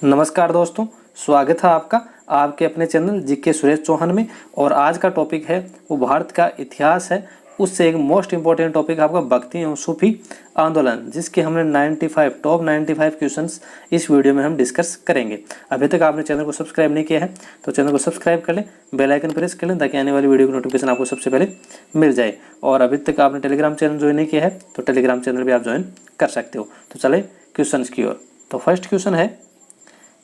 नमस्कार दोस्तों, स्वागत है आपका आपके अपने चैनल जीके सुरेश चौहान में। और आज का टॉपिक है वो भारत का इतिहास है। उससे एक मोस्ट इम्पोर्टेंट टॉपिक आपका भक्ति एवं सूफी आंदोलन, जिसके हमने 95 टॉप 95 क्वेश्चंस इस वीडियो में हम डिस्कस करेंगे। अभी तक आपने चैनल को सब्सक्राइब नहीं किया है तो चैनल को सब्सक्राइब कर लें, बेल आइकन प्रेस कर लें ताकि आने वाली वीडियो की नोटिफिकेशन आपको सबसे पहले मिल जाए। और अभी तक आपने टेलीग्राम चैनल ज्वाइन नहीं किया है तो टेलीग्राम चैनल भी आप ज्वाइन कर सकते हो। तो चले क्वेश्चन की ओर। तो फर्स्ट क्वेश्चन है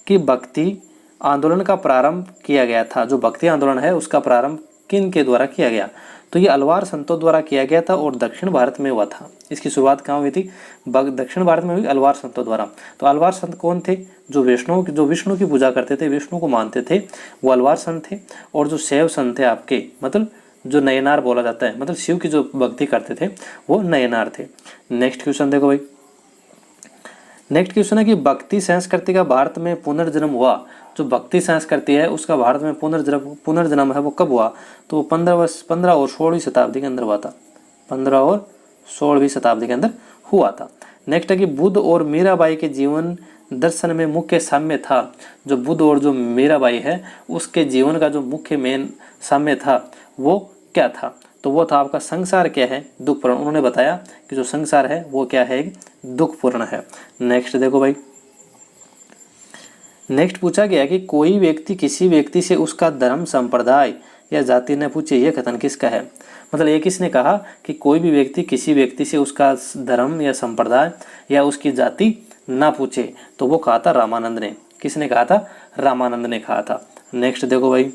कि भक्ति आंदोलन का प्रारंभ किया गया था। जो भक्ति आंदोलन है उसका प्रारंभ किन के द्वारा किया गया? तो ये अलवार संतों द्वारा किया गया था और दक्षिण भारत में हुआ था। इसकी शुरुआत कहाँ हुई थी? दक्षिण भारत में हुई अलवार संतों द्वारा। तो अलवार संत कौन थे? जो विष्णु की पूजा करते थे, विष्णु को मानते थे, वो अलवार संत थे। और जो शैव संत थे आपके, मतलब जो नयनार बोला जाता है, मतलब शिव की जो भक्ति करते थे वो नयनार थे। नेक्स्ट क्वेश्चन देखो भाई। नेक्स्ट क्वेश्चन है कि भक्ति संस्कृति का भारत में पुनर्जन्म हुआ। जो भक्ति संस्कृति है उसका भारत में पुनर्जन्म है वो कब हुआ? तो 15 और 16वीं शताब्दी के अंदर हुआ था। 15 और 16वीं शताब्दी के अंदर हुआ था। नेक्स्ट है कि बुद्ध और मीराबाई के जीवन दर्शन में मुख्य साम्य था। जो बुद्ध और जो मीराबाई है उसके जीवन का जो मुख्य मेन साम्य था वो क्या था? तो वो था आपका संसार क्या है, दुखपूर्ण। उन्होंने बताया कि जो संसार है वो क्या है, दुखपूर्ण है। नेक्स्ट देखो भाई। नेक्स्ट पूछा गया कि कोई व्यक्ति किसी व्यक्ति से उसका धर्म, संप्रदाय या जाति न पूछे, यह कथन किसका है? मतलब ये किसने कहा कि कोई भी व्यक्ति किसी व्यक्ति से उसका धर्म या संप्रदाय या उसकी जाति ना पूछे? तो वो कहा था रामानंद ने। किसने कहा था? रामानंद ने कहा था। नेक्स्ट देखो भाई।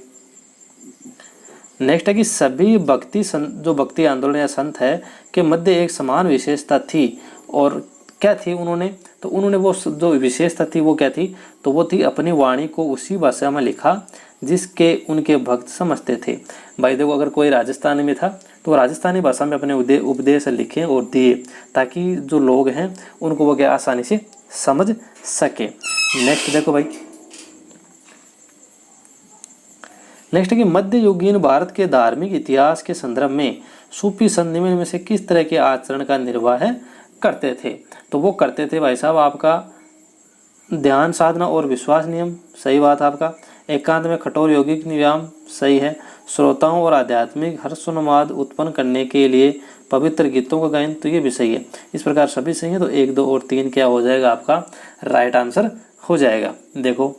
नेक्स्ट है कि सभी जो भक्ति आंदोलन या संत है के मध्य एक समान विशेषता थी। और क्या थी उन्होंने? तो उन्होंने वो जो विशेषता थी वो क्या थी? तो वो थी अपनी वाणी को उसी भाषा में लिखा जिसके उनके भक्त समझते थे। भाई देखो, अगर कोई राजस्थानी में था तो राजस्थानी भाषा में अपने उपदेश लिखे और दिए ताकि जो लोग हैं उनको वो क्या आसानी से समझ सके। नेक्स्ट देखो भाई। नेक्स्ट है कि मध्ययुगीन भारत के धार्मिक इतिहास के संदर्भ में सूफी संत निम्न में से किस तरह के आचरण का निर्वाह करते थे? तो वो करते थे भाई साहब आपका ध्यान साधना और विश्वास नियम, सही बात आपका। एकांत में कठोर यौगिक व्यायाम, सही है। श्रोताओं और आध्यात्मिक हर्षोन्माद उत्पन्न करने के लिए पवित्र गीतों का गायन, तो ये भी सही है। इस प्रकार सभी सही है। तो 1, 2 और 3 क्या हो जाएगा आपका? राइट आंसर हो जाएगा। देखो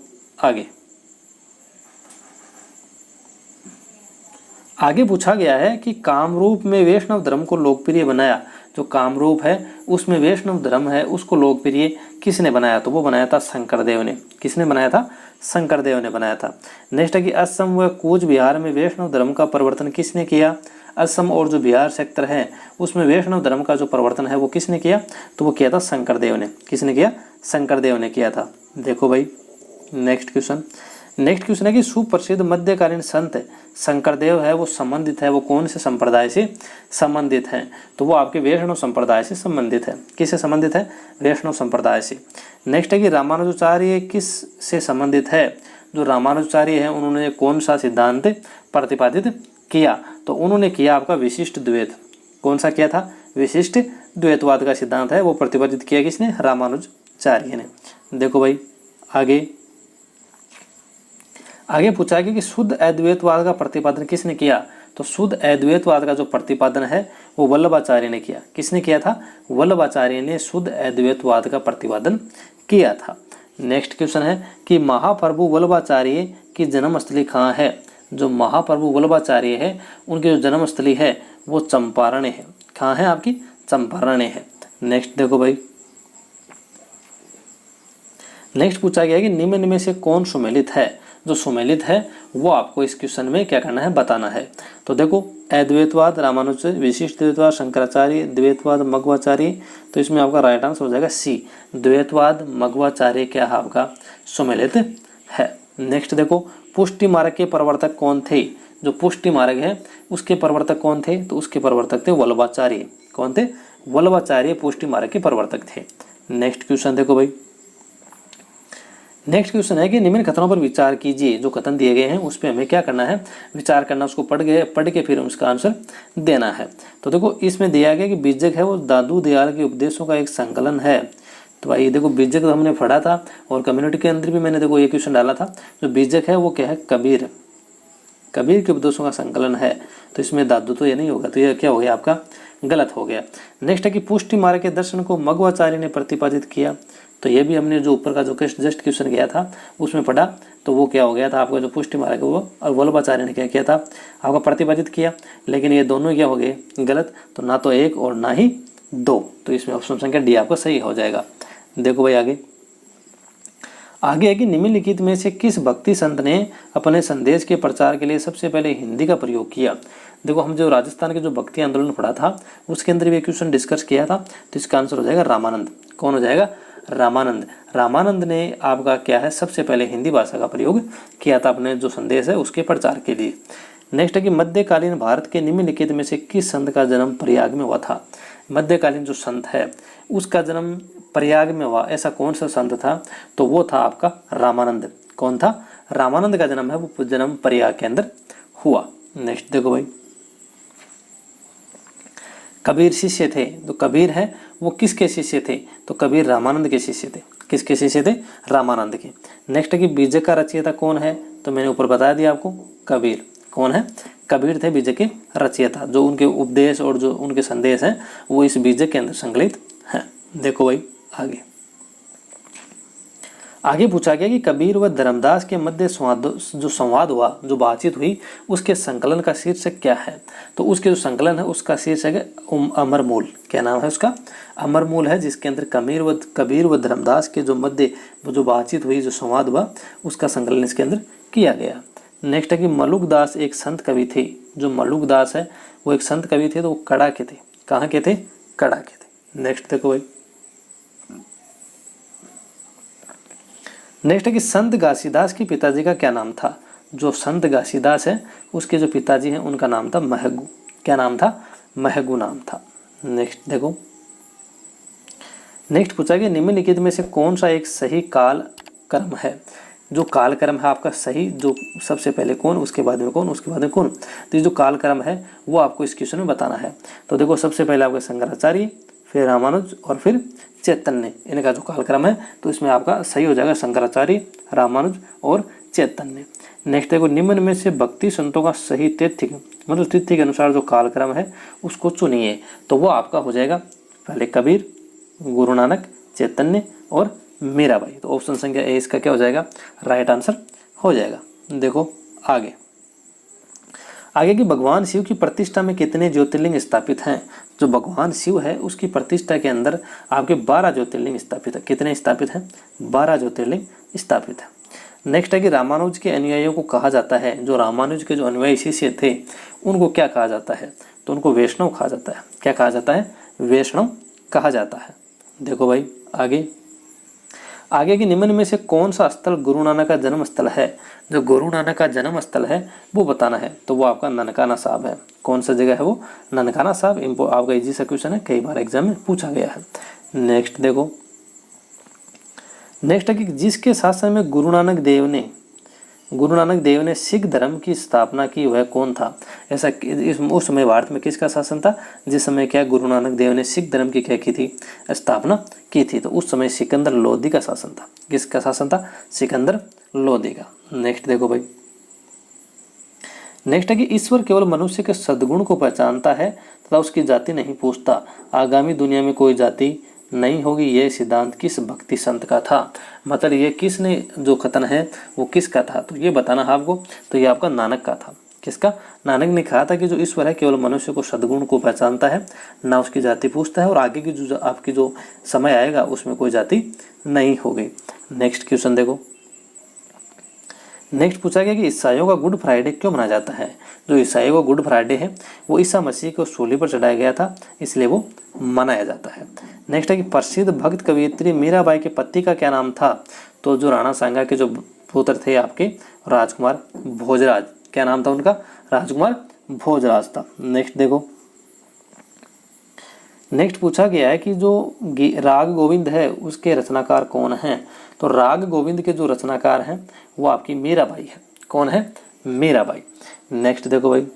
आगे पूछा गया है कि कामरूप में वैष्णव धर्म को लोकप्रिय बनाया। जो कामरूप है उसमें वैष्णव धर्म है उसको लोकप्रिय किसने बनाया? तो वो बनाया था शंकरदेव ने। किसने बनाया था? शंकरदेव ने बनाया था। नेक्स्ट है कि असम व कूच बिहार में वैष्णव धर्म का प्रवर्तन किसने किया? असम और जो बिहार सेक्टर है उसमें वैष्णव धर्म का जो प्रवर्तन है वो किसने किया? तो वो किया था शंकरदेव ने। किसने किया? शंकरदेव ने किया था। देखो भाई नेक्स्ट क्वेश्चन। नेक्स्ट क्वेश्चन है कि सुप्रसिद्ध मध्यकालीन संत शंकरदेव है वो संबंधित है, वो कौन से संप्रदाय से संबंधित है? तो वो आपके वैष्णव संप्रदाय से संबंधित है। किससे संबंधित है? वैष्णव संप्रदाय से। नेक्स्ट है कि रामानुजाचार्य किस से संबंधित है? जो रामानुजाचार्य है उन्होंने कौन सा सिद्धांत प्रतिपादित किया? तो उन्होंने किया आपका विशिष्ट द्वैत। कौन सा किया था? विशिष्ट द्वैतवाद का सिद्धांत है वो प्रतिपादित किया किसने? रामानुजाचार्य ने। देखो भाई आगे पूछा गया कि शुद्ध अद्वैतवाद का प्रतिपादन किसने किया? तो शुद्ध अद्वैतवाद का जो प्रतिपादन है वो वल्लभाचार्य ने किया। किसने किया था? वल्लभाचार्य ने शुद्ध अद्वैतवाद का प्रतिपादन किया था। नेक्स्ट क्वेश्चन है कि महाप्रभु वल्लभाचार्य की जन्मस्थली कहाँ है? जो महाप्रभु वल्लभाचार्य है उनकी जो जन्मस्थली है वो चंपारण है। कहाँ है आपकी? चंपारण है। नेक्स्ट देखो भाई। नेक्स्ट पूछा गया कि निम्न में से कौन सुमेलित है? जो सुमेलित है वो आपको इस क्वेश्चन में क्या करना है? बताना है। तो देखो अद्वैतवाद रामानुज, विशिष्ट द्वैतवाद शंकराचार्य, द्वैतवाद मध्वाचार्य। तो इसमें आपका राइट आंसर हो जाएगा सी, द्वैतवाद मध्वाचार्य क्या है आपका? सुमेलित है। नेक्स्ट देखो पुष्टि मार्ग के प्रवर्तक कौन थे? जो पुष्टि मार्ग है उसके प्रवर्तक कौन थे? तो उसके प्रवर्तक थे वल्लभाचार्य। कौन थे? वल्लभाचार्य पुष्टि मार्ग के प्रवर्तक थे। नेक्स्ट क्वेश्चन देखो भाई। नेक्स्ट क्वेश्चन है कि निम्न कथनों पर विचार कीजिए। जो कथन दिए गए हैं उस पर हमें क्या करना है? विचार करना, उसको पढ़ के फिर उसका आंसर देना है। तो देखो इसमें दिया गया कि बीजक है वो दादू दयाल के उपदेशों का एक संकलन है तो भाई देखो बीजक तो हमने पढ़ा था और कम्युनिटी के अंदर भी मैंने देखो ये क्वेश्चन डाला था। जो बीजक है वो क्या है, कबीर, कबीर के उपदेशों का संकलन है। तो इसमें धातु तो ये नहीं होगा, तो ये क्या हो गया आपका, गलत हो गया। नेक्स्ट है कि पुष्टि मार्ग के दर्शन को मध्वाचार्य ने प्रतिपादित किया। तो ये भी हमने जो ऊपर का जो जस्ट क्वेश्चन गया था उसमें पढ़ा, तो वो क्या हो गया था आपका जो पुष्टि मार्ग है वो और वल्लभाचार्य ने क्या किया था, आपका प्रतिपादित किया। लेकिन ये दोनों क्या हो गए, गलत। तो ना तो एक और ना ही दो, तो इसमें ऑप्शन संख्या डी आपका सही हो जाएगा। देखो भाई आगे है कि निम्नलिखित में से किस भक्ति संत ने अपने संदेश के प्रचार के लिए सबसे पहले हिंदी का प्रयोग किया। देखो हम जो राजस्थान के जो भक्ति आंदोलन पढ़ा था उसके अंदर भी क्वेश्चन डिस्कस किया था, तो इसका आंसर हो जाएगा रामानंद। कौन हो जाएगा, रामानंद। रामानंद ने आपका क्या है, सबसे पहले हिंदी भाषा का प्रयोग किया था अपने जो संदेश है उसके प्रचार के लिए। नेक्स्ट है कि मध्यकालीन भारत के निम्नलिखित में से किस संत का जन्म प्रयाग में हुआ था। मध्यकालीन जो संत है उसका जन्म प्रयाग में हुआ, ऐसा कौन सा संत था, तो वो था आपका रामानंद। कौन था, रामानंद का जन्म है वो जन्म प्रयाग के अंदर हुआ। नेक्स्ट देखो भाई, कबीर शिष्य थे, तो कबीर है वो किसके शिष्य थे, तो कबीर रामानंद के शिष्य थे। किसके शिष्य थे, रामानंद के। नेक्स्ट है कि बीजक का रचयिता कौन है, तो मैंने ऊपर बता दिया आपको, कबीर। कौन है, कबीर थे बीजक के रचयिता। जो उनके उपदेश और जो उनके संदेश हैं वो इस बीजक के अंदर संकलित हैं। देखो भाई आगे पूछा गया कि कबीर व धर्मदास के मध्य जो संवाद हुआ, जो बातचीत हुई, उसके संकलन का शीर्षक क्या है। तो उसके जो संकलन है उसका शीर्षक है अमर मूल। क्या नाम है उसका, अमर मूल है, जिसके अंदर कबीर व धर्मदास के जो मध्य जो बातचीत हुई, जो संवाद हुआ, उसका संकलन इसके अंदर किया गया। नेक्स्ट है कि मलुकदास एक संत कवि थे। जो मलुकदास है वो एक संत कवि थे, तो वो कड़ा के थे। कहाँ के थे, कड़ा के थे। नेक्स्ट देखो भाई, नेक्स्ट है कि संत घासीदास के पिताजी का क्या नाम था। जो संत घासीदास है उसके जो पिताजी हैं उनका नाम था महगू। क्या नाम था, महगू नाम था। नेक्स्ट देखो, नेक्स्ट पूछा गया निम्नलिखित में से कौन सा एक सही काल कर्म है। जो काल कर्म है आपका सही, जो सबसे पहले कौन, उसके बाद में कौन, उसके बाद में कौन, तो ये जो काल कर्म है वो आपको इस क्वेश्चन में बताना है। तो देखो सबसे पहले आपका शंकराचार्य, फिर रामानुज और फिर चैतन्य, इनका जो कालक्रम है, तो इसमें आपका सही हो जाएगा शंकराचार्य, रामानुज और चैतन्य। नेक्स्ट देखो निम्न में से भक्ति संतों का सही तिथि, मतलब तिथि के अनुसार जो कालक्रम है उसको चुनिए। तो वो आपका हो जाएगा पहले कबीर, गुरु नानक, चैतन्य और मीराबाई। तो ऑप्शन संख्या ए इसका क्या हो जाएगा, राइट आंसर हो जाएगा। देखो आगे कि भगवान शिव की प्रतिष्ठा में कितने ज्योतिर्लिंग स्थापित हैं। जो भगवान शिव है उसकी प्रतिष्ठा के अंदर आपके 12 ज्योतिर्लिंग स्थापित है। कितने स्थापित हैं, 12 ज्योतिर्लिंग स्थापित है। नेक्स्ट है कि रामानुज के अनुयायियों को कहा जाता है, जो रामानुज के जो अनुयायी शिष्य थे उनको क्या कहा जाता है, तो उनको वैष्णव कहा जाता है। क्या कहा जाता है, वैष्णव कहा जाता है। देखो भाई आगे के निम्न में से कौन सा स्थल गुरु नानक का जन्म स्थल है। जो गुरु नानक का जन्म स्थल है वो बताना है, तो वो आपका ननकाना साहब है। कौन सा जगह है वो, ननकाना साहब। आपका इजी सा क्वेश्चन है, कई बार एग्जाम में पूछा गया है। नेक्स्ट देखो, नेक्स्ट है कि जिसके शासन में गुरु नानक देव ने सिख धर्म की स्थापना की वह कौन था। ऐसा उस समय भारत में किसका शासन था, जिस समय क्या गुरु नानक देव ने सिख धर्म की क्या की थी, स्थापना की थी। तो उस समय सिकंदर लोधी का शासन था। किसका शासन था, सिकंदर लोधी का। नेक्स्ट देखो भाई, नेक्स्ट है कि ईश्वर केवल मनुष्य के सद्गुण को पहचानता है तथा उसकी जाति नहीं पूछता। आगामी दुनिया में कोई जाति नहीं होगी, यह सिद्धांत किस भक्ति संत का था। मतलब ये किसने जो कथन है वो किसका था, तो ये बताना है आपको। तो ये आपका नानक का था। किसका, नानक ने कहा था कि जो ईश्वर है केवल मनुष्य को सद्गुण को पहचानता है, ना उसकी जाति पूछता है, और आगे की जो आपकी जो समय आएगा उसमें कोई जाति नहीं होगी। नेक्स्ट क्वेश्चन देखो, नेक्स्ट पूछा गया कि ईसाइयों का गुड फ्राइडे क्यों मनाया जाता है। जो ईसाइयों का गुड फ्राइडे है वो ईसा मसीह को सूली पर चढ़ाया गया था, इसलिए वो मनाया जाता है। नेक्स्ट है कि प्रसिद्ध भक्त कवियत्री मीराबाई के पति का क्या नाम था। तो जो राणा सांगा के जो पुत्र थे आपके राजकुमार भोजराज, क्या नाम था उनका, राजकुमार भोजराज था। नेक्स्ट देखो, नेक्स्ट पूछा गया है कि जो राग गोविंद है उसके रचनाकार कौन हैं। तो राग गोविंद के जो रचनाकार हैं वो आपकी मीराबाई है। कौन है, मीराबाई। नेक्स्ट देखो भाई,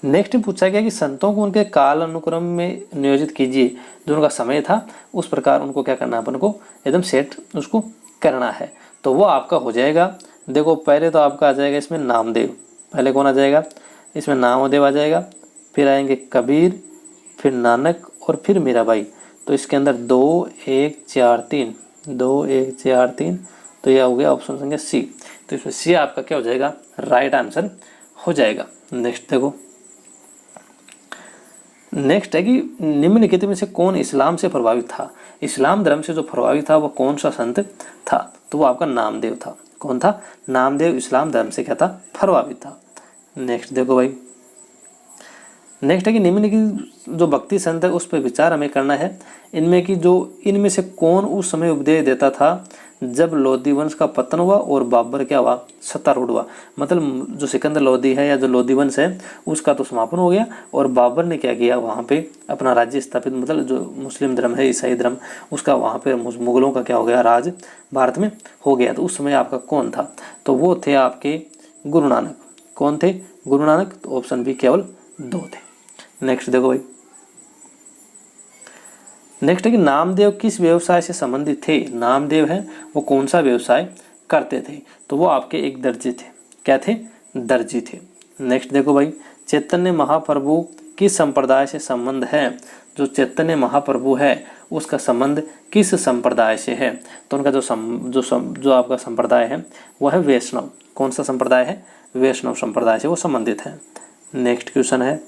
नेक्स्ट पूछा गया कि संतों को उनके काल अनुक्रम में नियोजित कीजिए, जो उनका समय था उस प्रकार उनको क्या करना है, अपन को एकदम सेट उसको करना है। तो वो आपका हो जाएगा, देखो पहले तो आपका आ जाएगा इसमें नामदेव, पहले कौन आ जाएगा इसमें, नामदेव आ जाएगा, फिर आएंगे कबीर, फिर नानक और फिर मीराबाई। तो इसके अंदर 2 1 4 3, 2 1 4 3, तो यह हो गया ऑप्शन संख्या सी। तो इसमें सी आपका क्या हो जाएगा, राइट आंसर हो जाएगा। नेक्स्ट देखो, नेक्स्ट है कि निम्नलिखित में से कौन इस्लाम से प्रभावित था। इस्लाम धर्म से जो प्रभावित था वो कौन सा संत था, तो वो आपका नामदेव था। कौन था, नामदेव इस्लाम धर्म से क्या था, प्रभावित था। नेक्स्ट देखो भाई, नेक्स्ट है कि निम्नलिखित जो भक्ति संत है उस पर विचार हमें करना है। इनमें से कौन उस समय उपदेश देता था जब लोधी वंश का पतन हुआ और बाबर क्या हुआ, सत्तारूढ़ हुआ। मतलब जो सिकंदर लोधी है या जो लोधी वंश है उसका तो समापन हो गया और बाबर ने क्या किया, वहाँ पे अपना राज्य स्थापित, मतलब जो मुस्लिम धर्म है, ईसाई धर्म, उसका वहाँ पे मुगलों का क्या हो गया, राज भारत में हो गया। तो उस समय आपका कौन था, तो वो थे आपके गुरु नानक। कौन थे, गुरु नानक। तो ऑप्शन बी केवल 2 थे। नेक्स्ट देखो भाई, नेक्स्ट है कि नामदेव किस व्यवसाय से संबंधित थे। नामदेव है वो कौन सा व्यवसाय करते थे, तो वो आपके एक दर्जी थे। क्या थे, दर्जी थे। नेक्स्ट देखो भाई, चैतन्य महाप्रभु किस संप्रदाय से संबंध है। जो चैतन्य महाप्रभु है उसका संबंध किस संप्रदाय से है, तो उनका जो आपका संप्रदाय है वो है वैष्णव। कौन सा संप्रदाय है, वैष्णव संप्रदाय से वो संबंधित है। नेक्स्ट क्वेश्चन है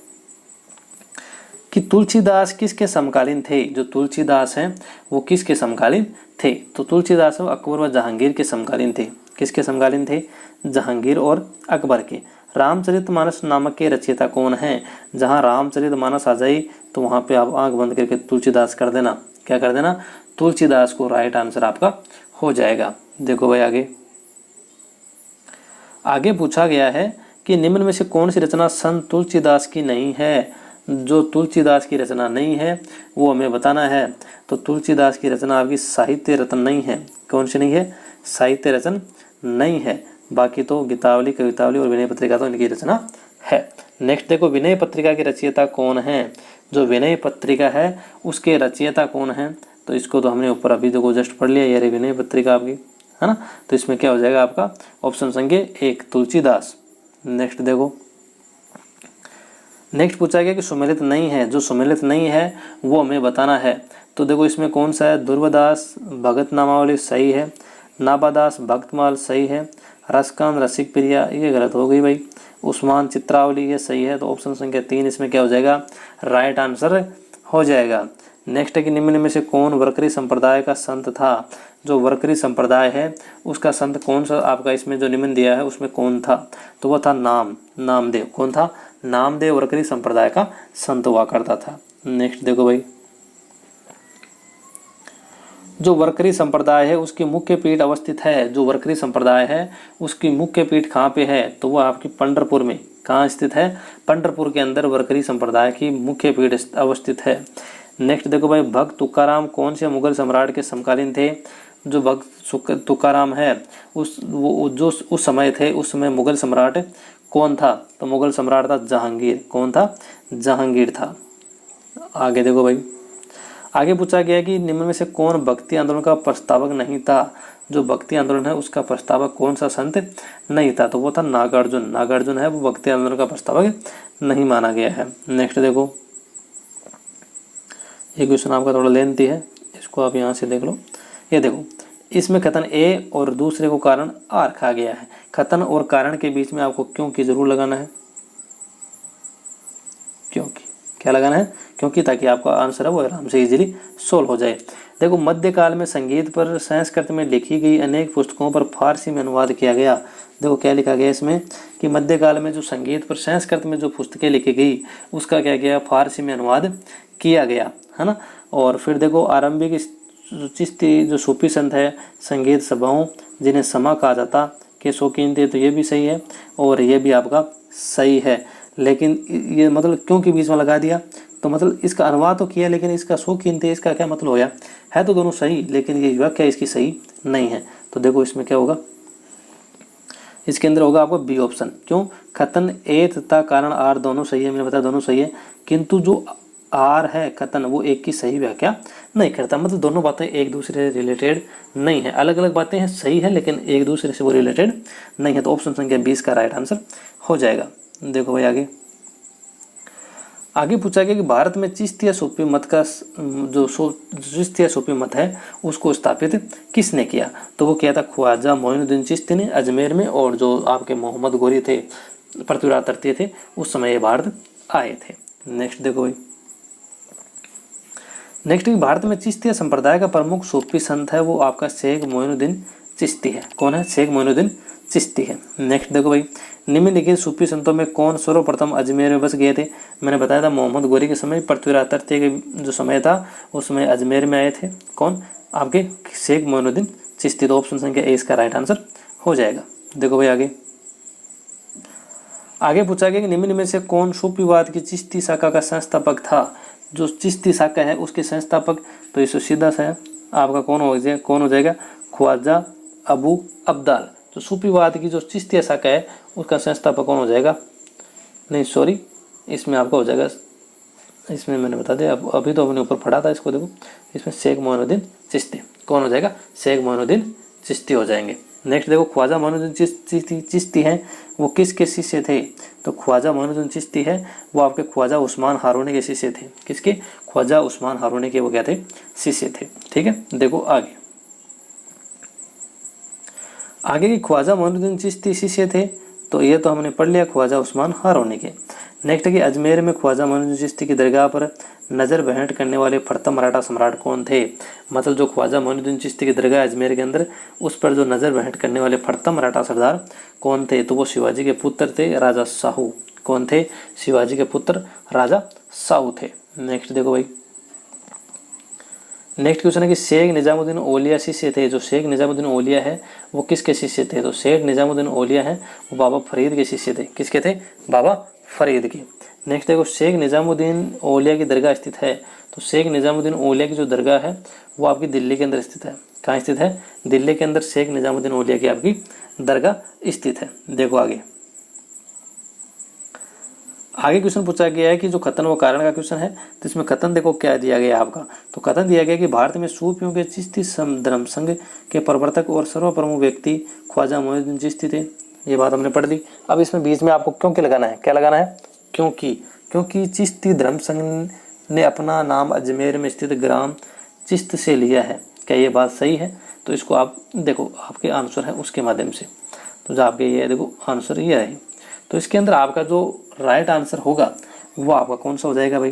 कि तुलसीदास किसके समकालीन थे। जो तुलसीदास हैं वो किसके समकालीन थे, तो तुलसीदास अकबर व जहांगीर के समकालीन थे। किसके समकालीन थे, जहांगीर और अकबर के। रामचरितमानस नामक के रचयिता कौन हैं। जहाँ रामचरितमानस आ जाए तो वहाँ पे आप आंख बंद करके तुलसीदास कर देना। क्या कर देना, तुलसीदास को राइट आंसर आपका हो जाएगा। देखो भाई आगे पूछा गया है कि निम्न में से कौन सी रचना संत तुलसीदास की नहीं है। जो तुलसीदास की रचना नहीं है वो हमें बताना है। तो तुलसीदास की रचना आपकी साहित्य रत्न नहीं है। कौन सी नहीं है, साहित्य रचना नहीं है। बाकी तो गीतावली, कवितावली और विनय पत्रिका तो इनकी रचना है। नेक्स्ट देखो, विनय पत्रिका के रचयिता कौन है। जो विनय पत्रिका है उसके रचयिता कौन है, तो इसको तो हमने ऊपर अभी देखो जस्ट पढ़ लिया, ये विनय पत्रिका आपकी है ना। तो इसमें क्या हो जाएगा आपका ऑप्शन संख्या 1 तुलसीदास। नेक्स्ट देखो, नेक्स्ट पूछा गया कि सुमेलित नहीं है। जो सुमेलित नहीं है वो हमें बताना है। तो देखो इसमें कौन सा है, ध्रुवदास भगत नामावली सही है, नाबादास भक्तमाल सही है, रसकांत रसिक प्रिया ये गलत हो गई भाई, उस्मान चित्रावली ये सही है। तो ऑप्शन संख्या 3 इसमें क्या हो जाएगा, राइट आंसर हो जाएगा। नेक्स्ट है कि निम्न में से कौन वरकरी संप्रदाय का संत था। जो वरकरी संप्रदाय है उसका संत कौन सा आपका इसमें जो निम्न दिया है उसमें कौन था, तो वह था नामदेव। कौन था, नामदेव वरकरी संप्रदाय का संत हुआ करता था। नेक्स्ट देखो भाई, जो वरकरी संप्रदाय है उसकी मुख्य पीठ अवस्थित है। जो वरकरी संप्रदाय है उसकी मुख्य पीठ कहाँ पे है, तो वो आपकी पंढरपुर में। कहाँ स्थित है, पंढरपुर के अंदर वरकरी संप्रदाय की मुख्य पीठ अवस्थित है। नेक्स्ट देखो भाई, भक्त तुकाराम कौन से मुगल सम्राट के समकालीन थे। जो भक्त तुकाराम है उस समय थे, उस समय मुगल सम्राट कौन था, तो मुगल सम्राट था जहांगीर। कौन था, जहांगीर था। आगे देखो भाई, आगे पूछा गया कि निम्न में से कौन भक्ति आंदोलन का प्रस्तावक नहीं था। जो भक्ति आंदोलन है उसका प्रस्तावक कौन सा संत नहीं था, तो वो था नागार्जुन। नागार्जुन है वो भक्ति आंदोलन का प्रस्तावक नहीं माना गया है। नेक्स्ट देखो, ये क्वेश्चन आपका थोड़ा लेंथी है, इसको आप यहाँ से देख लो। ये देखो इसमें कथन ए और दूसरे को कारण आ रखा गया है। कथन और कारण के बीच में आपको क्योंकि जरूर लगाना है। क्योंकि क्या लगाना है, क्योंकि, ताकि आपका आंसर है वो आराम से इजीली सोल्व हो जाए। देखो, मध्यकाल में संगीत पर संस्कृत में लिखी गई अनेक पुस्तकों पर फारसी में अनुवाद किया गया। देखो क्या लिखा गया इसमें कि मध्यकाल में जो संगीत पर संस्कृत में जो पुस्तकें लिखी गई उसका क्या गया, फारसी में अनुवाद किया गया, है ना। और फिर देखो, आरंभिक चिश्ती जो सूफी संत है संगीत सभाओं जिन्हें समा कहा जाता के शौकीन थे, तो ये भी सही है और ये भी आपका सही है। लेकिन ये मतलब क्यों के बीच में लगा दिया, तो मतलब इसका अनुवाद तो किया लेकिन इसका शौकीन थे, इसका क्या मतलब होया है, तो दोनों सही, लेकिन ये व्याख्या इसकी सही नहीं है। तो देखो इसमें क्या होगा, इसके अंदर होगा आपको बी ऑप्शन। क्यों? खतन ए तथा कारण आर दोनों सही है, मैंने बताया दोनों सही है, किंतु जो आर है खतन वो एक की सही व्याख्या नहीं करता। मतलब दोनों बातें एक दूसरे से रिलेटेड नहीं है, अलग अलग बातें हैं, सही है लेकिन एक दूसरे से वो रिलेटेड नहीं है। तो ऑप्शन संख्या 20 का राइट आंसर हो जाएगा। देखो भाई आगे पूछा गया कि भारत में चिश्तिया सूफी मत का जो चिश्तिया सूफी मत है उसको स्थापित किसने किया? तो वो किया था ख्वाजा मोइनुद्दीन चिश्ती ने अजमेर में, और जो आपके मोहम्मद गोरी थे, पृथ्वीराज तृतीय थे, उस समय ये भारत आए थे। नेक्स्ट देखो भाई, नेक्स्ट भारत में चिश्तिया संप्रदाय का प्रमुख सूफी संत है वो आपका शेख मोइनुद्दीन चिश्ती है। कौन है? शेख मोइनुद्दीन चिश्ती है। नेक्स्ट देखो भाई, निम्नलिखित सूफी संतों में कौन सर्वप्रथम अजमेर में बस गए थे? मैंने बताया था मोहम्मद गोरी के समय, पृथ्वीराज तृतीय के जो समय था उस समय अजमेर में आए थे। कौन? आपके शेख मोइनुद्दीन चिश्ती। तो ऑप्शन संख्या ए इसका राइट आंसर हो जाएगा। देखो भाई आगे पूछा गया कि निम्न में से कौन सूफीवाद की चिश्ती शाखा का संस्थापक था? जो चिश्ती शाखा है उसके संस्थापक, तो इससे सीधा सा है आपका कौन हो जाएगा? ख्वाजा अबू अब्दाल। तो सूफीवाद की जो चिश्तिया शाखा है उसका संस्थापक कौन हो जाएगा? नहीं सॉरी, इसमें आपका हो जाएगा, इसमें मैंने बता दिया, अभी तो अपने ऊपर पढ़ा था इसको। देखो इसमें शेख मोइनुद्दीन चिश्ती कौन हो जाएगा? शेख मोइनुद्दीन चिश्ती हो जाएंगे। नेक्स्ट देखो, ख्वाजा मोइनुद्दीन चिश्ती हैं वो किसके शिष्य थे? तो ख्वाजा मोइनुद्दीन चिश्ती है वो आपके ख्वाजा उस्मान हारूनी के शिष्य थे। किसके? ख्वाजा उस्मान हारूनी के वो क्या थे? शिष्य थे। ठीक है, देखो आगे की ख्वाजा मोइनुद्दीन चिश्ती शिष्य थे, तो ये तो हमने पढ़ लिया ख्वाजा उस्मान हारूनी के। नेक्स्ट है कि अजमेर में ख्वाजा मोइनुद्दीन चिश्ती की दरगाह पर नज़र भेंट करने वाले प्रथम मराठा सम्राट कौन थे? मतलब जो ख्वाजा मोइनुद्दीन चिश्ती की दरगाह अजमेर के अंदर, उस पर जो नज़र भेंट करने वाले प्रथम मराठा सरदार कौन थे? तो वो शिवाजी के पुत्र थे, राजा साहू। कौन थे? शिवाजी के पुत्र राजा साहू थे। नेक्स्ट देखो भाई, नेक्स्ट क्वेश्चन है कि शेख निजामुद्दीन औलिया शिष्य थे। जो शेख निजामुद्दीन औलिया है वो किसके शिष्य थे? तो शेख निजामुद्दीन औलिया है वो बाबा फरीद के शिष्य थे। किसके थे? बाबा फरीद के। नेक्स्ट देखो, शेख निजामुद्दीन औलिया की दरगाह स्थित है। तो शेख निजामुद्दीन औलिया की जो दरगाह है वो आपकी दिल्ली के अंदर स्थित है। कहाँ स्थित है? दिल्ली के अंदर शेख निजामुद्दीन औलिया की आपकी दरगाह स्थित है। देखो आगे क्वेश्चन पूछा गया है कि जो खतन व कारण का क्वेश्चन है, तो इसमें खतन देखो क्या दिया गया है आपका। तो खतन दिया गया कि भारत में सूफियों के चिश्ती धर्म संघ के प्रवर्तक और सर्वप्रमुख व्यक्ति ख्वाजा मोइनुद्दीन चिश्ती थे। ये बात हमने पढ़ ली। अब इसमें बीच में आपको क्योंकि लगाना है, क्या लगाना है? क्योंकि चिश्ती धर्म संघ ने अपना नाम अजमेर में स्थित ग्राम चिश्त से लिया है। क्या ये बात सही है? तो इसको आप देखो, आपके आंसर है उसके माध्यम से। तो जो आपके ये देखो आंसर ये है, तो इसके अंदर आपका जो राइट आंसर होगा वो आपका कौन सा हो जाएगा भाई?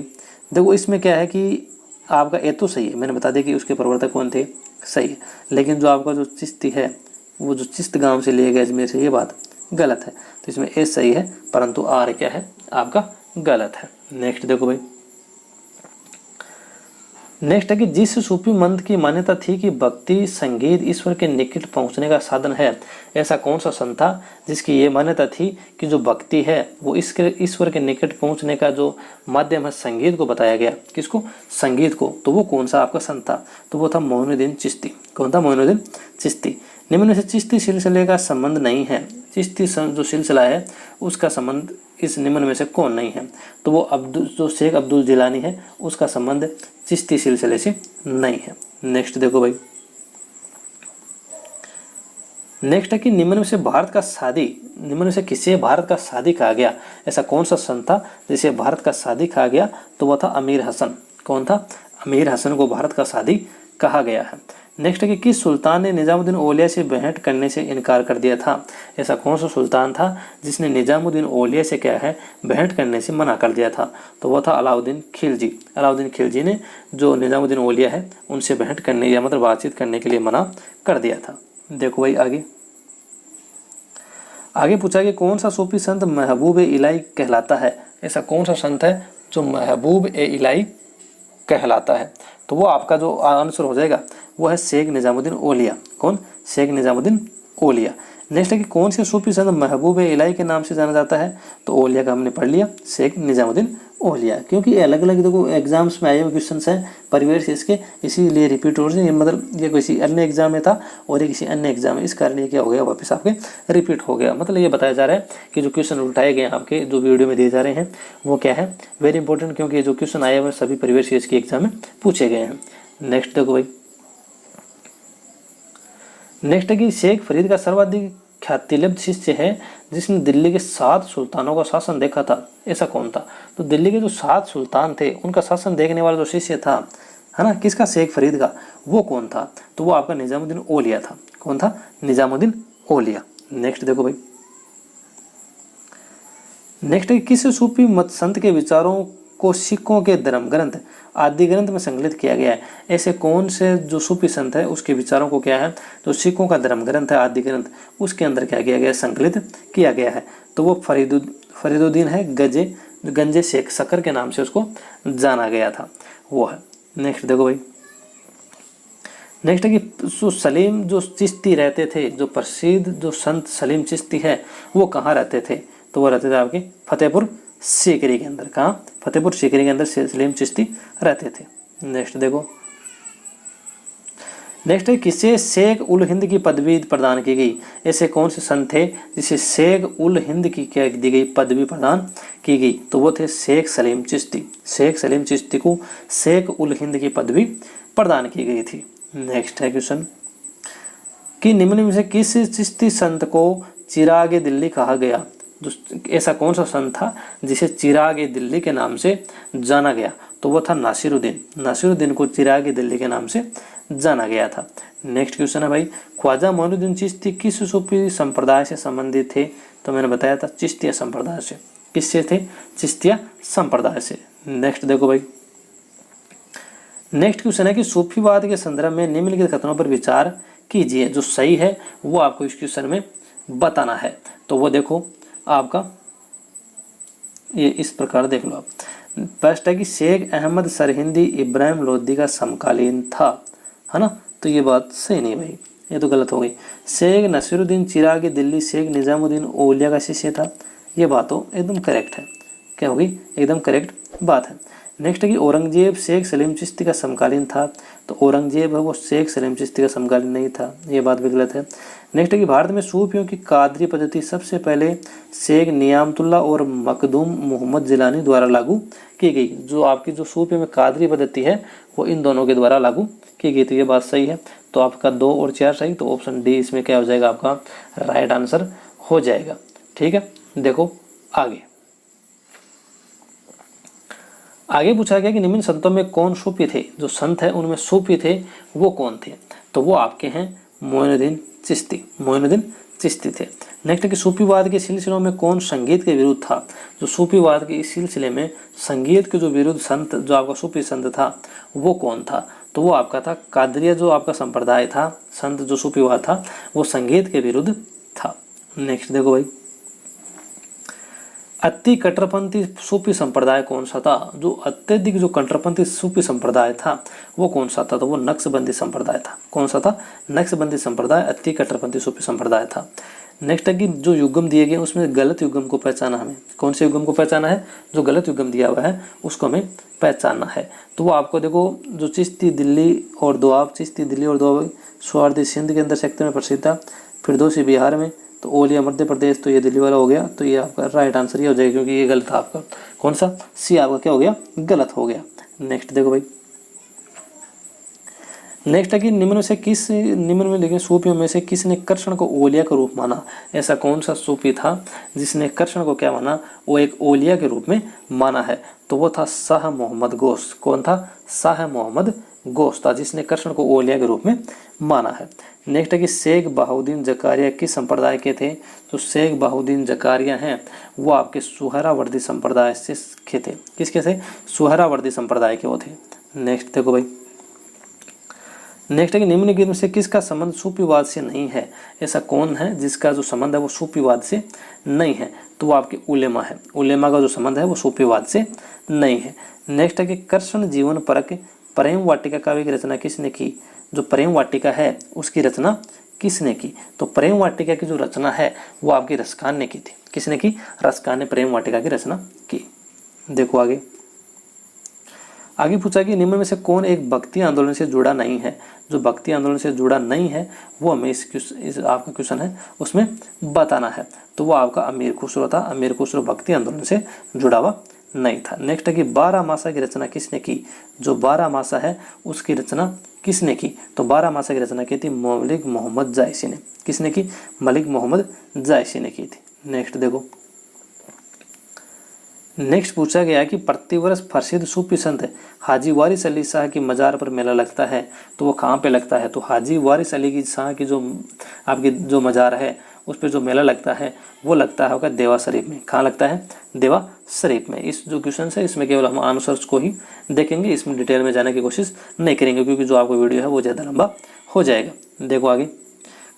देखो इसमें क्या है कि आपका ए तो सही है, मैंने बता दिया कि उसके प्रवर्तक कौन थे, सही है। लेकिन जो आपका जो चिश्ती है वो जो चिश्त गांव से लिए गए अजमेर से, ये बात गलत है। तो इसमें ए सही है परंतु आर क्या है आपका गलत है। नेक्स्ट देखो भाई, नेक्स्ट है कि जिस सूफी मंत्र की मान्यता थी कि भक्ति संगीत ईश्वर के निकट पहुंचने का साधन है, ऐसा कौन सा संत था जिसकी ये मान्यता थी कि जो भक्ति है वो इसके ईश्वर के निकट पहुंचने का जो माध्यम है संगीत को बताया गया। किसको? संगीत को। तो वो कौन सा आपका संत था? तो वो था मोइनुद्दीन चिश्ती। कौन था? मोइनुद्दीन चिश्ती। निम्न में से चिश्ती सिलसिले का संबंध नहीं है। चिश्ती जो सिलसिला है उसका संबंध इस निम्न में से कौन नहीं है? तो वो जो शेख अब्दुल जिलानी है उसका संबंध चिश्ती सिलसिले से नहीं है। नेक्स्ट देखो भाई, नेक्स्ट है कि निम्न में से निम्न में से किसे भारत का सादी कहा गया? ऐसा कौन सा संत था जिसे भारत का सादी कहा गया? तो वह था अमीर हसन। कौन था? अमीर हसन को भारत का सादी कहा गया है। नेक्स्ट है कि किस सुल्तान ने निजामुद्दीन औलिया से भेंट करने से इनकार कर दिया था? ऐसा कौन सा सुल्तान था जिसने निजामुद्दीन औलिया से क्या है भेंट करने से मना कर दिया था? तो वो था अलाउद्दीन खिलजी। अलाउद्दीन खिलजी ने जो निजामुद्दीन औलिया है उनसे भेंट करने या मतलब बातचीत करने के लिए मना कर दिया था। देखो भाई आगे पूछा कि कौन सा सूफी संत महबूब ए इलाही कहलाता है? ऐसा कौन सा संत है जो महबूब ए इलाही कहलाता है? तो वो आपका जो आंसर हो जाएगा वो है शेख निजामुद्दीन औलिया। कौन? शेख निजामुद्दीन औलिया। नेक्स्ट है कि कौन से सूफी संत महबूब इलाही के नाम से जाना जाता है, तो ओलिया का हमने पढ़ लिया, शेख निजामुद्दीन ओलिया। क्योंकि अलग अलग देखो एग्जाम्स में आए हुए क्वेश्चन हैं परिवेश इसके, इसीलिए रिपीट हो रहे हैं। मतलब ये किसी अन्य एग्जाम में था और ये किसी अन्य एग्जाम में, इस कारण ये क्या हो गया वापस आपके रिपीट हो गया। मतलब ये बताया जा रहा है कि जो क्वेश्चन उठाए गए आपके जो वीडियो में दिए जा रहे हैं वो क्या है, वेरी इंपॉर्टेंट, क्योंकि जो क्वेश्चन आए हुए सभी परिवेश इसके एग्जाम में पूछे गए हैं। नेक्स्ट देखो भाई, नेक्स्ट है कि शेख फरीद का सर्वाधिक ख्यातिलब्ध शिष्य है जिसने दिल्ली के 7 सुल्तानों का शासन देखा था, ऐसा कौन था? तो दिल्ली के जो 7 सुल्तान थे उनका शासन देखने वाला जो शिष्य था, है ना, किसका? शेख फरीद का। वो कौन था? तो वो आपका निजामुद्दीन ओलिया था। कौन था? निजामुद्दीन ओलिया। नेक्स्ट देखो भाई, नेक्स्ट है किस सूफी मत संत के विचारों को सिखों के धर्म ग्रंथ आदि ग्रंथ में संकलित किया गया है? ऐसे कौन से जो सूफी संत है उसके विचारों को क्या है, तो सिखों का धर्म ग्रंथ है आदि ग्रंथ, उसके अंदर क्या किया गया है, संकलित किया गया है। तो वो फरीदुद्दीन है गंजे शेख शक्कर के नाम से उसको जाना गया था, वो है। नेक्स्ट देखो भाई, नेक्स्ट है कि जो सलीम जो चिश्ती रहते थे, जो प्रसिद्ध जो संत सलीम चिश्ती है वो कहाँ रहते थे? तो वो रहते थे आपके फतेहपुर सीकरी के अंदर। कहाँ? फतेहपुर सीकरी के अंदर सलीम चिश्ती रहते थे। नेक्स्ट देखो, नेक्स्ट है किसे शेख उल हिंद की पदवी प्रदान की गई? ऐसे कौन से संत थे जिसे शेख उल हिंद की क्या दी गई, पदवी प्रदान की गई? तो वो थे शेख सलीम चिश्ती। शेख सलीम चिश्ती को शेख उल हिंद की पदवी प्रदान की गई थी। नेक्स्ट है क्वेश्चन कि निम्न में से किस चिश्ती संत को चिरागे दिल्ली कहा गया? ऐसा कौन सा संत था जिसे चिरागे दिल्ली के नाम से जाना गया? तो वो था नासिरुद्दीन। नासिरुद्दीन को चिरागे दिल्ली के नाम से जाना गया था। नेक्स्ट क्वेश्चन है भाई, ख्वाजा मोइनुद्दीन चिश्ती किस सूफी संप्रदाय से संबंधित थे? तो मैंने बताया था चिश्तिया संप्रदाय से। किससे थे? चिश्तिया संप्रदाय से। नेक्स्ट देखो भाई, नेक्स्ट क्वेश्चन है कि सूफीवाद के संदर्भ में निम्नलिखित कथनों पर विचार कीजिए। जो सही है वो आपको इस क्वेश्चन में बताना है। तो वो देखो आपका ये इस प्रकार देख लो आप। फर्स्ट है कि शेख अहमद सरहिंदी इब्राहिम लोधी का समकालीन था, है ना, तो ये बात सही नहीं भाई, ये तो गलत हो गई। शेख नसीरुद्दीन चिरागी दिल्ली शेख निजामुद्दीन ओलिया का शिष्य था, ये बात तो एकदम करेक्ट है। क्या होगी? एकदम करेक्ट बात है। नेक्स्ट है कि औरंगजेब शेख सलीम चिश्ती का समकालीन था, तो औरंगजेब है वो शेख सलीम चिश्ती का समकालीन नहीं था, ये बात भी गलत है। नेक्स्ट है कि भारत में सूफियों की कादरी पद्धति सबसे पहले शेख नियामतुल्लाह और मखदूम मोहम्मद जिलानी द्वारा लागू की गई। जो आपकी जो सूफियों में कादरी पद्धति है वो इन दोनों के द्वारा लागू की गई, तो ये बात सही है। तो आपका 2 और 4 सही, तो ऑप्शन डी इसमें क्या हो जाएगा, आपका राइट आंसर हो जाएगा। ठीक है, देखो आगे पूछा गया कि निम्न संतों में कौन सूफी थे? जो संत है उनमें सूफी थे वो कौन थे? तो वो आपके हैं मोइनुद्दीन चिश्ती। मोइनुद्दीन चिश्ती थे। नेक्स्ट है कि सूफीवाद के सिलसिलों में कौन संगीत के विरुद्ध था? जो सूफीवाद के इस सिलसिले में संगीत के जो विरुद्ध संत जो आपका सूफी संत था वो कौन था? तो वो आपका था कादरिया। जो आपका संप्रदाय था संत जो सूफीवाद था वो संगीत के विरुद्ध था। नेक्स्ट देखो भाई, अति कट्टरपंथी सूफी संप्रदाय कौन सा था? जो अत्यधिक जो कट्टरपंथी सूफी संप्रदाय था वो कौन सा था? तो वो नक्शबंदी संप्रदाय था। कौन सा था? नक्शबंदी संप्रदाय अति कट्टरपंथी सूफी संप्रदाय था। नेक्स्ट है कि जो युग्म दिए गए उसमें गलत युग्म को पहचाना हमें। कौन से युग्म को पहचाना है? जो गलत युग्म दिया हुआ है उसको हमें पहचानना है। तो वो आपको देखो जो चिश्ती दिल्ली और दोआब, चिश्ती दिल्ली और दोआब सुवारदी सिंध के अंदर सेक्टर में प्रसिद्ध था, फिरदौसी बिहार में, तो ओलिया मध्य प्रदेश, तो ये दिल्ली वाला हो गया। तो ये आपका राइट आंसर ये हो जाएगा क्योंकि ये गलत था आपका। कौन सा? सी आपका क्या हो गया? गलत हो गया। नेक्स्ट देखो भाई, नेक्स्ट है कि निम्न में लेकिन सूफियों में से किसने कृष्ण को ओलिया का रूप माना? ऐसा कौन सा सूफी था जिसने कृष्ण को क्या माना? वो एक ओलिया के रूप में माना है। तो वो था शाह मोहम्मद गोश। कौन था? शाह मोहम्मद गोश था जिसने कृष्ण को ओलिया के रूप में माना है। नेक्स्ट है कि शेख बहाउद्दीन जकारिया किस संप्रदाय के थे? तो शेख बहाउद्दीन जकारिया हैं वो आपके सुहरावर्दी संप्रदाय से के थे। किसके थे? सुहरावर्दी संप्रदाय के वो थे। नेक्स्ट देखो भाई, नेक्स्ट है कि निम्नलिखित में से किसका संबंध सूफीवाद से नहीं है? ऐसा कौन है जिसका जो संबंध है वो सूफीवाद से नहीं है? तो वो आपके उलेमा है। उलेमा का जो संबंध है वो सूफीवाद से नहीं है। नेक्स्ट है कि कृष्ण जीवन परक प्रेम वाटिका काव्य की रचना किसने की? जो प्रेम वाटिका है उसकी रचना किसने की? तो प्रेम वाटिका की जो रचना है वो आपकी रसखान ने की थी। किसने की? रसखान ने प्रेम वाटिका की रचना की। देखो आगे पूछा कि निम्न में से कौन एक भक्ति आंदोलन से जुड़ा नहीं है? जो भक्ति आंदोलन से जुड़ा नहीं है वो हमें इस आपका क्वेश्चन है उसमें बताना है। तो वो आपका अमीर खुसरो था। अमीर खुसरो भक्ति आंदोलन से जुड़ा हुआ नहीं था। नेक्स्ट है कि बारहमासा की रचना किसने की? जो बारहमासा है उसकी रचना किसने की? तो बारहमासा की रचना की थी मलिक मोहम्मद जायसी ने। किसने की? मलिक मोहम्मद जायसी ने की थी। नेक्स्ट देखो, नेक्स्ट पूछा गया कि प्रतिवर्ष प्रसिद्ध सूफी संत हाजी वारिस अली शाह की मजार पर मेला लगता है, तो वो कहाँ पे लगता है? तो हाजी वारिस अली की शाह की जो आपकी जो मजार है उस पर जो मेला लगता है वो लगता है होगा देवा शरीफ में। कहाँ लगता है? देवा शरीफ में। इस जो क्वेश्चन है इसमें केवल हम आंसर्स को ही देखेंगे, इसमें डिटेल में जाने की कोशिश नहीं करेंगे क्योंकि जो आपको वीडियो है वो ज़्यादा लंबा हो जाएगा। देखो आगे,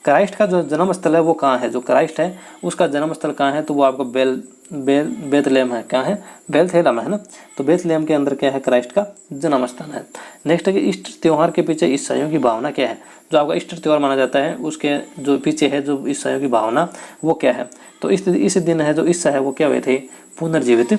क्राइस्ट का जो जन्म स्थल है वो कहाँ है? जो क्राइस्ट है उसका जन्म स्थल कहाँ है? तो वो आपको बेथलेहम है। कहाँ है? बेथलेहम है ना। तो बेथलेहम के अंदर क्या है? क्राइस्ट का जन्म स्थान है। नेक्स्ट है कि ईस्टर त्योहार के पीछे ईसाइयों की भावना क्या है? जो आपका ईस्टर त्योहार माना जाता है उसके जो पीछे है जो ईसाइयों की भावना वो क्या है? तो इस दिन है जो ईसा है वो क्या हुए थे? पुनर्जीवित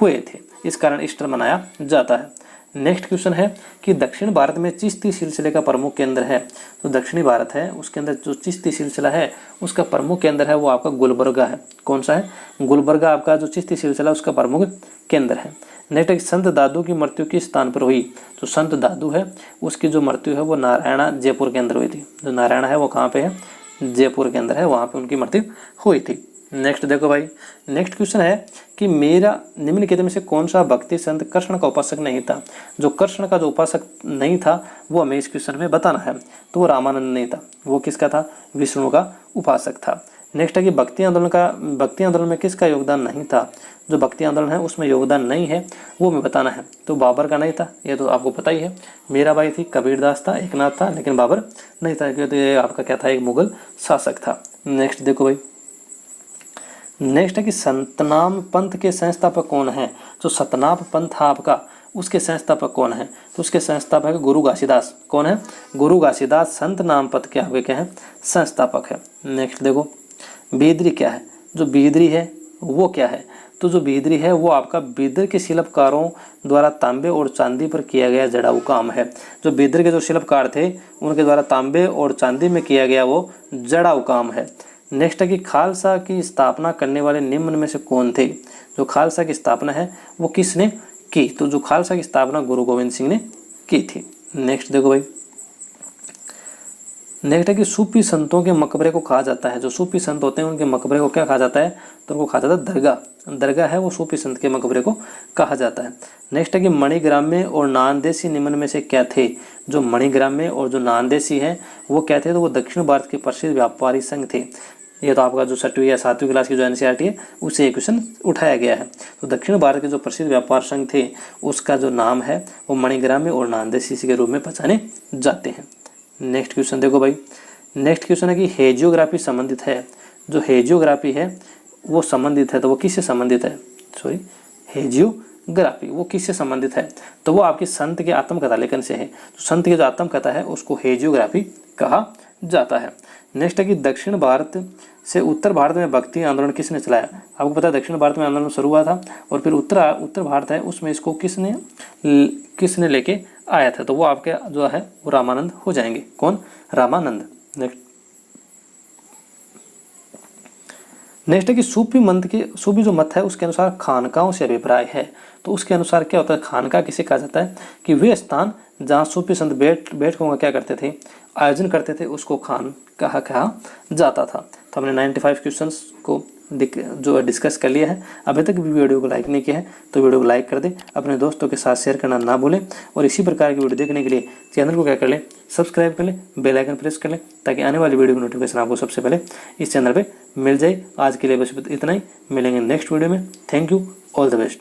हुए थे, इस कारण ईस्टर मनाया जाता है। नेक्स्ट क्वेश्चन है कि दक्षिण भारत में चिश्ती सिलसिले का प्रमुख केंद्र है। तो दक्षिणी भारत है उसके अंदर जो चिश्ती सिलसिला है उसका प्रमुख केंद्र है वो आपका गुलबर्गा है। कौन सा है? गुलबर्गा आपका जो चिश्ती सिलसिला उसका प्रमुख केंद्र है। नेक्स्ट है संत दादू की मृत्यु किस स्थान पर हुई? तो संत दादू है उसकी जो मृत्यु है वो नारायणा जयपुर के अंदर हुई थी। जो नारायणा है वो कहाँ पे है? जयपुर के अंदर है, वहाँ पे उनकी मृत्यु हुई थी। नेक्स्ट देखो भाई, नेक्स्ट क्वेश्चन है कि मेरा निम्नलिखित में से कौन सा भक्ति संत कृष्ण का उपासक नहीं था? जो कृष्ण का जो उपासक नहीं था वो हमें इस क्वेश्चन में बताना है। तो वो रामानंद नहीं था। वो किसका था? विष्णु का उपासक था। नेक्स्ट है कि भक्ति आंदोलन में किसका योगदान नहीं था? जो भक्ति आंदोलन है उसमें योगदान नहीं है वो हमें बताना है। तो बाबर का नहीं था, ये तो आपको पता ही है। मीराबाई थी, कबीरदास था, एकनाथ था, लेकिन बाबर नहीं था क्योंकि ये आपका क्या था? एक मुगल शासक था। नेक्स्ट देखो भाई, नेक्स्ट है कि सतनाम पंथ के संस्थापक कौन है? जो सतनाम पंथ है आपका उसके संस्थापक कौन है? तो उसके संस्थापक है गुरु घासीदास। कौन है? गुरु घासीदास संत नाम पथ के आपके क्या है? संस्थापक है। नेक्स्ट देखो, बिदरी क्या है? जो बिदरी है वो क्या है? तो जो बिदरी है वो आपका बिदर के शिल्पकारों द्वारा तांबे और चांदी पर किया गया जड़ाऊ काम है। जो बिदर के जो शिल्पकार थे उनके द्वारा तांबे और चांदी में किया गया वो जड़ाऊ काम है। नेक्स्ट है कि खालसा की स्थापना करने वाले निम्न में से कौन थे? जो खालसा की स्थापना है वो किसने की? तो जो खालसा की स्थापना गुरु गोविंद सिंह ने की थी। नेक्स्ट देखो भाई, नेक्स्ट है कि सूफी संतों के मकबरे को कहा जाता है। जो सूफी संत होते हैं उनके मकबरे को क्या कहा जाता है? तो उनको कहा जाता है दरगाह। दरगाह है वो सूफी संत के मकबरे को कहा जाता है। नेक्स्ट है कि मणिग्राम्य और नानदेशी निम्न में से क्या थे? जो मणिग्राम्य और जो नानदेशी है वो क्या थे? तो वो दक्षिण भारत के प्रसिद्ध व्यापारी संघ थे। ये तो आपका जो 6वीं या 7वीं क्लास की जो NCERT है उससे ये क्वेश्चन उठाया गया है। तो दक्षिण भारत के जो प्रसिद्ध व्यापार संघ थे उसका जो नाम है वो मणिग्राम्य और नानदेशी के रूप में पहचाने जाते हैं। नेक्स्ट क्वेश्चन देखो भाई, नेक्स्ट क्वेश्चन है कि हेजियोग्राफी संबंधित है। जो हेजियोग्राफी है वो संबंधित है तो वो किससे संबंधित है? हेजियोग्राफी वो किससे संबंधित है? तो वो आपकी संत के आत्मकथा लेखन से है। तो संत की जो आत्मकथा है उसको हेजियोग्राफी कहा जाता है। नेक्स्ट है कि दक्षिण भारत से उत्तर भारत में भक्ति आंदोलन किसने चलाया? आपको पता है दक्षिण भारत में आंदोलन शुरू हुआ था और फिर उत्तर भारत है उसमें इसको किसने लेके आया था? तो वो आपके जो है वो रामानंद हो जाएंगे। कौन? रामानंद। नेक्स्ट है कि सूफी जो मत है उसके अनुसार खानकाओं से अभिप्राय है। तो उसके अनुसार क्या होता है? खानका किसे कहा जाता है? कि वे स्थान जहाँ सूफी संत बैठकों का क्या करते थे? आयोजन करते थे, उसको खानका कहा जाता था। तो हमने 95 क्वेश्चंस को जो डिस्कस कर लिया है। अभी तक भी वीडियो को लाइक नहीं किया है तो वीडियो को लाइक कर दे, अपने दोस्तों के साथ शेयर करना ना भूलें और इसी प्रकार की वीडियो देखने के लिए चैनल को क्या कर ले? सब्सक्राइब कर ले, बेल आइकन प्रेस कर ले ताकि आने वाली वीडियो की नोटिफिकेशन आपको सबसे पहले इस चैनल पे मिल जाए। आज के लिए बस इतना ही, मिलेंगे नेक्स्ट वीडियो में। Thank you, all the best.